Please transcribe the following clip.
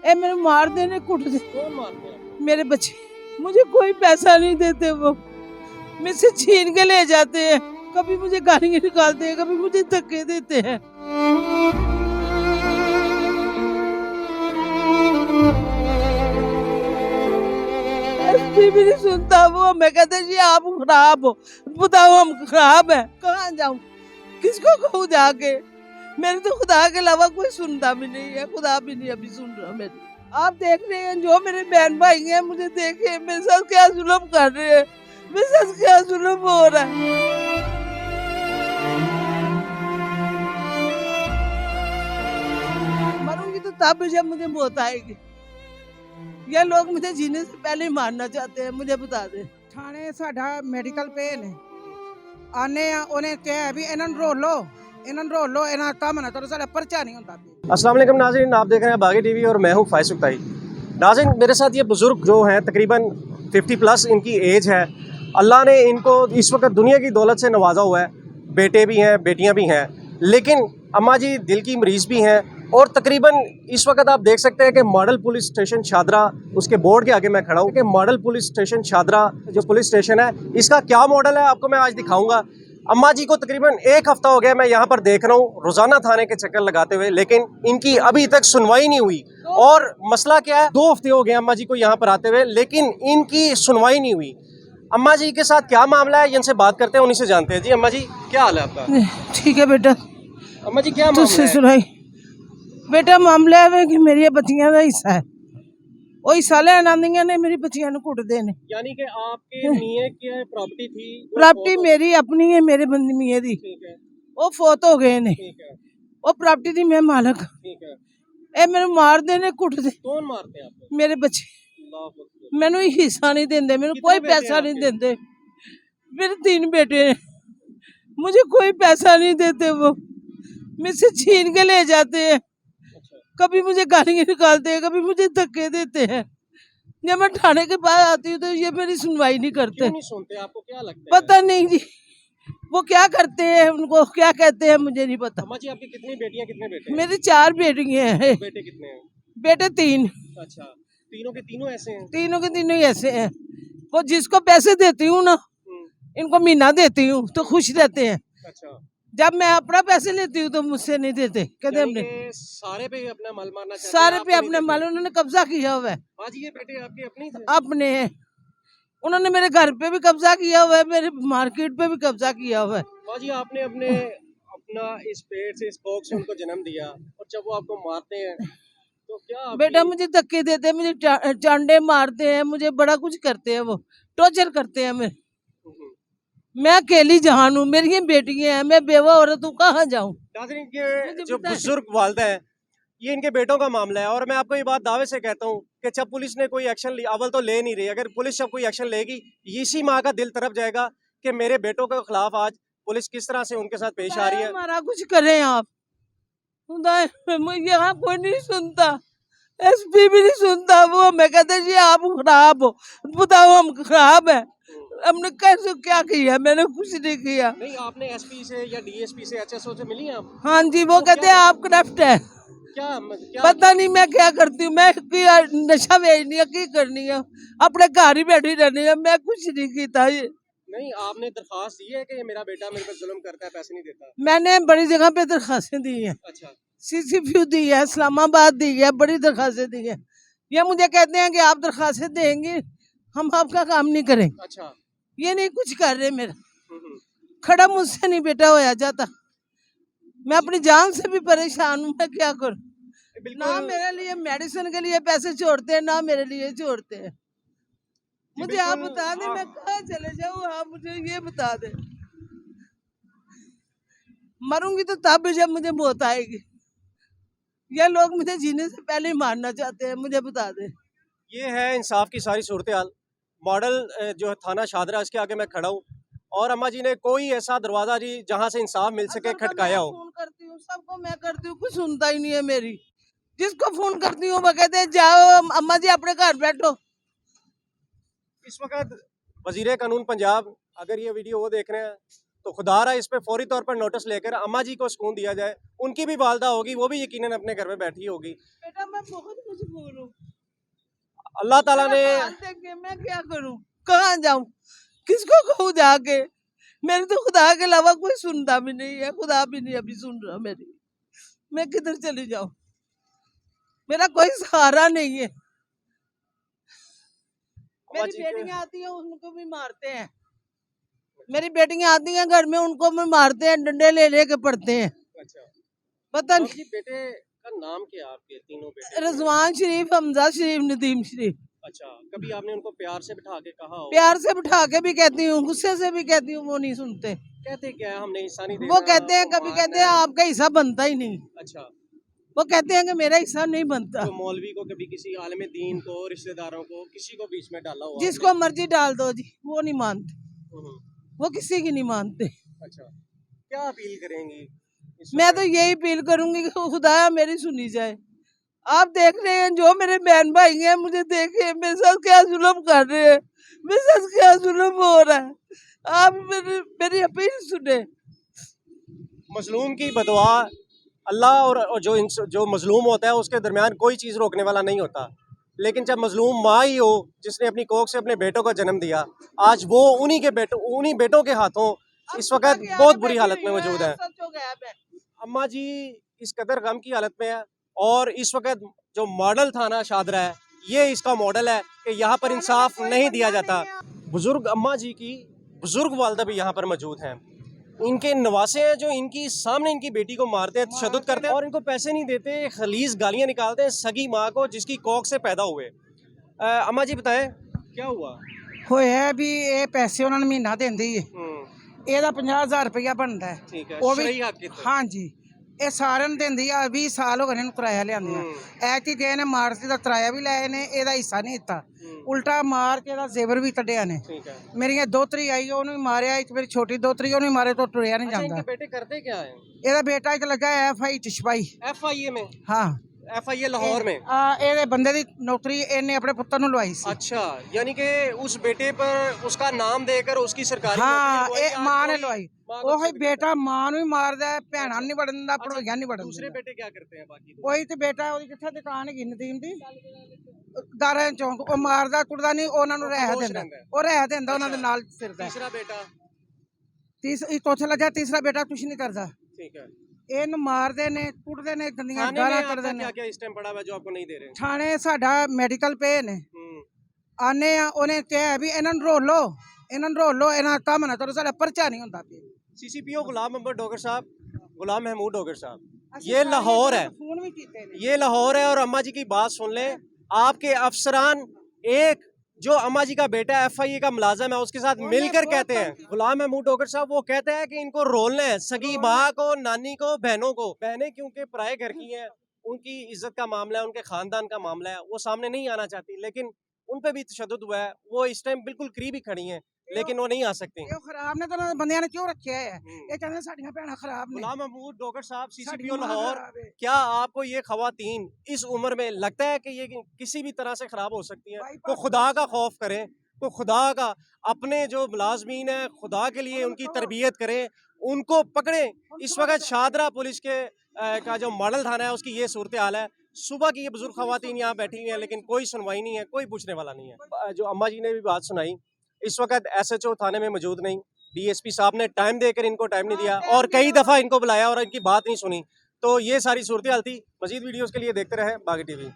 ए मेरे मार देने कुट दे। कौन मारते हैं? मेरे बच्चे, मुझे कोई पैसा नहीं देते, वो मुझसे छीन के ले जाते हैं। कभी मुझे गालियां निकालते हैं, कभी मुझे धक्के देते हैं। एसपी भी नहीं सुनता वो। मैं कहते जी आप खराब हो, बताओ हम खराब है, कहाँ जाऊं, किसको कहूँ जाके। मेरे तो खुदा के अलावा कोई सुनता भी नहीं है, खुदा भी नहीं अभी सुन रहा मेरी। आप देख रहे हैं जो मेरे बहन भाई हैं, मुझे देखे मेरे साथ क्या जुल्म कर रहे हैं, मेरे साथ क्या जुल्म हो रहा है। मरूंगी तो तब जब मुझे मौत आएगी। ये लोग मुझे जीने से पहले ही मारना चाहते हैं, मुझे बता दे। थाने साडा मेडिकल पे ने आने उन्हें क्या है भी इन्होंने रोल लो इन्होंने कम ना करो, साडा पर्चा नहीं होता। अस्सलाम वालेकुम नाज़रीन, आप देख रहे हैं बागी टीवी और मैं हूं फैज सुक्ताई। नाज़रीन, मेरे साथ ये बुज़ुर्ग जो हैं तकरीबन 50 प्लस इनकी एज है। अल्लाह ने इनको इस वक्त दुनिया की दौलत से नवाजा हुआ है, बेटे भी हैं बेटियां भी हैं, लेकिन अम्मा जी दिल की मरीज़ भी हैं। और तकरीबन इस वक्त आप देख सकते हैं कि मॉडल पुलिस स्टेशन शादरा, उसके बोर्ड के आगे मैं खड़ा हूँ कि मॉडल पुलिस स्टेशन शादरा जो पुलिस स्टेशन है इसका क्या मॉडल है आपको मैं आज दिखाऊंगा। अम्मा जी को तकरीबन 1 हफ्ता हो गया मैं यहाँ पर देख रहा हूँ रोजाना थाने के चक्कर लगाते हुए, लेकिन इनकी अभी तक सुनवाई नहीं हुई। और मसला क्या है, 2 हफ्ते हो गए अम्मा जी को यहाँ पर आते हुए, लेकिन इनकी सुनवाई नहीं हुई। अम्मा जी के साथ क्या मामला है इनसे बात करते हैं, उन्हीं से जानते हैं। जी अम्मा जी, क्या हाल है आपका? ठीक है बेटा, अम्मा जी क्या मामला तुझसे है? सुनाई बेटा, मामला है कि मेरी बच्चियां का हिस्सा है, वो हिस्सा लेन आंदियां ने, मेरी बच्चियां नु कुटदे ने। यानी कि आपके मियां की प्रॉपर्टी थी, वो प्रॉपर्टी फौत मेरी अपनी है, मेरे बंदी मियां दी, ठीक है, वो फौत हो गए ने। ठीक है, वो प्रॉपर्टी दी मैं मालक। ठीक है। ए मेरे मार देने कुट दे, कौन मारते हैं आपको? मेरे बच्चे अल्लाह अकबर। मैनू हिस्सा नहीं देंदे, मैनू कितने कोई बेटे पैसा हैं नहीं आपके? देंदे। मेरे 3 बेटे हैं, मुझे कोई पैसा नहीं देते, वो मुझसे छीन के ले जाते हैं। अच्छा, कभी मुझे गालियां निकालते हैं, कभी मुझे धक्के देते हैं। जब मैं थाने के पास आती हूँ तो ये मेरी सुनवाई नहीं करते। क्यों नहीं सुनते? आपको क्या लगता है? पता नहीं जी, वो क्या करते हैं, उनको क्या कहते हैं मुझे नहीं पता। अम्मा जी, आपकी कितनी बेटियां कितने बेटे हैं? मेरी 4 बेटियां हैं, बेटे कितने हैं? बेटे 3, अच्छा, तीनों के तीनों ऐसे हैं? तीनों के तीनों ही ऐसे हैं। वो जिसको पैसे देती हूँ ना, हम्म, इनको महीना देती हूँ तो खुश रहते हैं। अच्छा। जब मैं अपना पैसे लेती हूँ तो मुझसे नहीं देते, कहते यानी हमने कि सारे पे अपना मल मारना चाहते हैं, सारे आपको पे नहीं अपने देते? माल उन्होंने कब्जा किया हुआ है। हाँ जी, ये बेटे आपके अपने ही थे? अपने हैं, उन्होंने मेरे घर पे भी कब्जा किया हुआ है, मेरे मार्केट पे भी कब्जा किया हुआ है। हाँ जी, आपने अपने अपना इस पेट से, इस कोख से उनको जन्म दिया, और जब वो आपको मारते हैं तो क्या बेटा आपकी... मुझे धक्के देते हैं, मुझे चांडे मारते हैं, मुझे बड़ा कुछ करते हैं, वो टॉर्चर करते हैं। मैं अकेली जहान हूँ, मेरी बेटियां हैं, मैं बेवा औरत हूँ, कहाँ जाऊँ। नाज़रीन, ये मुझे जो पता है। बुजुर्ग वालदा है, ये इनके बेटों का मामला है। और मैं आपको ये बात दावे से कहता हूँ कि जब पुलिस ने कोई एक्शन लिया, अव्वल तो ले नहीं रही, अगर पुलिस जब कोई एक्शन लेगी, इसी माँ का दिल तरफ जाएगा कि मेरे बेटों के खिलाफ आज पुलिस किस तरह से उनके साथ पेश आ रही है। हमारा कुछ करें आप, यहाँ कोई नहीं सुनता, एसपी भी नहीं सुनता वो। मैं कहते जी आप खराब हो, बताओ हम खराब है, हमने कैसे क्या किया, मैंने कुछ नहीं किया। नहीं, आपने एसपी से या डीएसपी से, एचएसओ से मिली हैं आप? हाँ जी, वो कहते हैं आप करप्ट है। क्या क्या पता नहीं मैं क्या करती हूँ, मैं नशा बेचनी है, की करनी है, अपने घर ही बैठी रहनी है, मैं कुछ नहीं किया। ये नहीं, आपने दरखास्त दी है कि ये मेरा बेटा मेरे पर जुल्म करता है, पैसे नहीं देता? मैंने बड़ी जगह पे दरखास्तें दी हैं, अच्छा, सीसीपीयू दी है, इस्लामाबाद दी है, बड़ी दरखास्तें दी है। ये मुझे कहते हैं कि आप दरखास्तें देंगे, हम आपका काम नहीं करेंगे। अच्छा। ये नहीं कुछ कर रहे, मेरा हम्म। खड़ा मुझसे नहीं बेटा होया जाता। मैं अपनी जान से भी परेशान हूँ, मैं क्या करूँ। ना बिल्कुल, मेरे लिए मेडिसिन के लिए पैसे छोड़ते हैं, ना मेरे लिए छोड़ते हैं। मुझे आप बिल्कुल, बता दें हाँ। मैं कहाँ चले जाऊँ, आप मुझे ये बता दें। मरूंगी तो तब जब मुझे मौत आएगी। ये लोग मुझे जीने से पहले ही मारना चाहते हैं, मुझे बता दें। ये है इंसाफ की सारी सूरत हाल। मॉडल जो है थाना शादरा, इसके आगे मैं खड़ा हूँ, और अम्मा जी ने कोई ऐसा दरवाजा जी जहाँ से इंसाफ मिल सके सबको खटकाया मैं हो। फोन करती हूँ, सबको मैं करती हूँ, कुछ सुनता ही नहीं है मेरी। जिसको फोन करती हूँ वो कहते हैं जाओ अम्मा जी अपने घर बैठो। इस वक्त वजीर कानून पंजाब, अगर ये वीडियो वो देख रहे हैं तो खुदा रहा इस पे फौरी तौर पर नोटिस लेकर अम्मा जी को सुकून दिया जाए। उनकी भी वालदा होगी, वो भी यकीनन अपने घर में बैठी होगी। बेटा मैं बहुत मजबूर हूँ, अल्लाह ताला ने मेरा हाल देख के मैं क्या करूँ, कहाँ जाऊँ, किसको कहूँ जाके। मेरी तो खुदा के अलावा कोई सुनता भी नहीं है, खुदा भी नहीं अभी सुन रहा मेरी। मैं किधर चली जाऊँ, मेरा कोई सहारा नहीं है। अम्मा मेरी जी के बेटियां आती हैं उनको भी मारते हैं, मेरी बेटियां आती हैं घर में उनको भी मारते हैं, डंडे ले लेके पड़ते हैं। अच्छा, पता तो नहीं आपकी बेटे का नाम क्या है? आपके तीनों बेटे? रजवान शरीफ, हमजा शरीफ, नदीम शरीफ। अच्छा, कभी आपने उनको प्यार से बिठा के कहा हो? प्यार से बिठा के भी कहती हूँ, गुस्से से भी कहती हूँ, वो नहीं सुनते। कहते क्या है, हमने हिस्सा नहीं वो देना, कहते हैं, आपको कभी मारना कहते हैं है। आपका हिस्सा बनता ही नहीं। अच्छा, वो कहते हैं कि मेरा हिस्सा नहीं बनता। तो मौलवी को, कभी किसी आलिम दीन को, रिश्तेदारों को, किसी को बीच में डाला हुआ जिसको मर्जी डाल दो जी, वो नहीं मानते, आपने? वो किसी की नहीं मानते। अच्छा, क्या अपील करेंगी इस मैं वक्त? तो यही अपील करूंगी कि खुदाया मेरी सुनी जाए। आप देख रहे हैं जो मेरे बहन भाई हैं, मुझे देखे मेरे साथ क्या जुल्म कर रहे हैं, मेरे साथ क्या जुल्म हो रहा है। आप मेरी अपील सुने। मजलूम की बदुआ अल्लाह और जो मजलूम होता है उसके दरमियान कोई चीज़ रोकने वाला नहीं होता। लेकिन जब मजलूम माँ ही हो जिसने अपनी कोख से अपने बेटों को जन्म दिया, आज वो उन्हीं बेटों के हाथों इस वक्त बहुत बुरी हालत में मौजूद है। अम्मा जी इस कदर गम की हालत में है, और इस वक्त जो मॉडल थाना शादरा है ये इसका मॉडल है कि यहाँ पर इंसाफ नहीं दिया जाता। बुजुर्ग अम्मा जी की बुजुर्ग वालदा भी यहाँ पर मौजूद हैं। इनके नवासे हैं जो इनकी सामने इनकी बेटी को मारते हैं, तशद्दुद करते हैं और इनको पैसे नहीं देते, खलीस गालियाँ निकालते हैं सगी माँ को जिसकी कोख से पैदा हुए। अम्मा जी बताएं क्या हुआ? ਹੋਇਆ ਵੀ ਇਹ ਪੈਸੇ ਉਹਨਾਂ ਨੂੰ ਮਹੀਨਾ ਦਿੰਦੀ ਏ, ਇਹਦਾ 50,000 ਰੁਪਇਆ ਬਣਦਾ ਹੈ। ठीक है, ਉਹ ਵੀ शरई हक कितने? ਹਾਂਜੀ ਇਹ ਸਾਰਿਆਂ ਨੂੰ ਦਿੰਦੀ ਆ। 20 ਸਾਲ ਹੋ ਗਏ ਨੇ ਇਹਨੂੰ ਕਿਰਾਇਆ ਲਿਆਂਦੀਆਂ। ਐਤੀ ਗਏ ਨੇ ਮਾਰਤੀ ਦਾ ਕਿਰਾਇਆ ਵੀ ਲਏ ਨੇ, ਇਹਦਾ ਹਿੱਸਾ ਨਹੀਂ ਦਿੱਤਾ, ਉਲਟਾ ਮਾਰ ਕੇ ਇਹਦਾ ਜ਼ੇਵਰ ਵੀ ਕੱਢਿਆ ਨੇ। ठीक है। ਮੇਰੀਆਂ ਦੋਤਰੀ ਆਈ ਉਹਨੂੰ ਵੀ ਮਾਰਿਆ, ਇੱਕ ਮੇਰੀ ਛੋਟੀ ਦੋਤਰੀ ਉਹਨੂੰ ਵੀ ਮਾਰੇ ਤੋਂ ਟੁਰਿਆ ਨਹੀਂ अच्छा, ਜਾਂਦਾ। इनके बेटे करते क्या है? ਇਹਦਾ ਬੇਟਾ ਇੱਕ ਲੱਗਾ ਐਫਆਈ ਚ ਸਿਪਾਹੀ। FIA में? ਹਾਂ FIA लाहौर में? ਇਹਦੇ ਬੰਦੇ ਦੀ ਨੌਕਰੀ ਇਹਨੇ ਆਪਣੇ ਪੁੱਤਰ ਨੂੰ ਲਵਾਈ ਸੀ। अच्छा, यानी कि उस बेटे पर उसका नाम देकर उसकी सरकारी ਹਾਂ नौकरी ਇਹ लगवाई, ਮਾਂ आज ਨੇ वही ਲਵਾਈ। माँ को ਉਹੀ भी ਬੇਟਾ ਮਾਂ ਨੂੰ ਵੀ ਮਾਰਦਾ ਹੈ, ਭੈਣਾਂ ਨੂੰ ਨਹੀਂ ਵੜਨ ਦਿੰਦਾ, ਭੜੋਈਆਂ ਨਹੀਂ ਵੜਨ दूसरे ਦਿੰਦਾ। बेटे क्या करते हैं बाकी दो? ਉਹੀ ਤੇ ਬੇਟਾ ਉਹਦੀ ਕਿੱਥੇ ਦੁਕਾਨ ਹੈਗੀ ਨਦੀਮ ਦੀ ਦਾਰਾ ਚੌਂਕ, ਉਹ ਮਾਰਦਾ ਕੁੜਦਾ ਨਹੀਂ, ਉਹਨਾਂ ਨੂੰ ਰਹਿ ਖਾਮੋਸ਼ ਦਿੰਦਾ, ਰਹਿੰਦਾ ਹੈ। ਉਹ ਰਹਿ ਦਿੰਦਾ, ਉਹਨਾਂ ਦੇ ਨਾਲ ਫਿਰਦਾ। तीसरा बेटा? ਚੌਥੇ ਲੱਗਾ, ਤੀਸਰਾ ਬੇਟਾ ਕੁਛ ਨਹੀਂ ਕਰਦਾ। ठीक है। ਇਹਨੂੰ ਮਾਰਦੇ ਨੇ, ਕੁੱਟਦੇ ਨੇ, ਗੰਦੀਆਂ थाने में ਗਾਲਾਂ आपका ਕੱਢਦੇ ਨੇ। क्या क्या इस टाइम पड़ा हुआ है जो आपको नहीं दे रहे? ਥਾਣੇ ਸਾਡਾ ਮੈਡੀਕਲ ਪੇ ਨੇ, हम्म, ਆਨੇ ਆ, ਉਹਨੇ ਕਿਹਾ ਵੀ ਇਹਨਾਂ ਨੂੰ ਰੋਲੋ, ਇਹਨਾਂ ਨੂੰ ਰੋਲੋ, ਇਹਨਾਂ ਦਾ ਕੰਮ ਨਾ ਕਰੋ, ਸਾਡਾ ਪਰਚਾ ਨਹੀਂ ਹੁੰਦਾ ਪਿਆ। CCPO गुलाम मोहम्मद डोगर साहब, गुलाम महमूद डोगर साहब, ये लाहौर है, ਫੋਨ ਵੀ ਕੀਤੇ ਨੇ। ये लाहौर है। और अम्मा जी की बात सुन लें, आपके अफसरान एक जो अम्मा जी का बेटा FIA का मुलाजम है उसके साथ मिलकर कहते हैं, गुलाम महमूद डोगर साहब वो कहते हैं कि इनको रोलना है, सगी माँ को, नानी को, बहनों को। बहनें क्योंकि पराए घर की हैं, उनकी इज्जत का मामला है, उनके खानदान का मामला है, वो सामने नहीं आना चाहती, लेकिन उन पे भी तशद्दुद हुआ है। वो इस टाइम बिल्कुल करीब ही खड़ी हैं लेकिन वो नहीं आ सकती। ਇਹ ਖਰਾਬ ਨੇ ਤਾਂ ਉਹਨਾਂ ਦੇ ਬੰਦਿਆਂ ਨੇ ਕਿਉਂ ਰੱਖਿਆ ਹੈ? ਇਹ ਕਹਿੰਦੇ ਸਾਡੀਆਂ ਭੈਣਾਂ ਖਰਾਬ ਨੇ। गुलाम महमूद डोगर साहब, ਸਾਡੀ CCPO ਮਾਂ लाहौर, ਖਰਾਬ ਹੈ। क्या आपको ये खवातीन इस उम्र में लगता है कि ये किसी भी तरह से खराब हो सकती हैं? तो खुदा का खौफ करें, तो खुदा का, अपने जो मुलाजमीन हैं खुदा के लिए उनकी तरबियत करें, उनको पकड़ें। इस वक्त शादरा पुलिस के का जो मॉडल थाना है उसकी ये सूरत हाल है। सुबह की ये बुजुर्ग खवातीन यहाँ बैठी हुई हैं लेकिन कोई सुनवाई नहीं है, कोई पूछने वाला नहीं है। जो अम्मा जी ने भी बात सुनाई, इस वक्त SHO थाने में मौजूद नहीं, DSP साहब ने टाइम देकर इनको टाइम नहीं दिया और कई दफ़ा इनको बुलाया और इनकी बात नहीं सुनी। तो ये सारी सूरत हाल थी। मज़ीद वीडियोज़ के लिए देखते रहें बागी TV।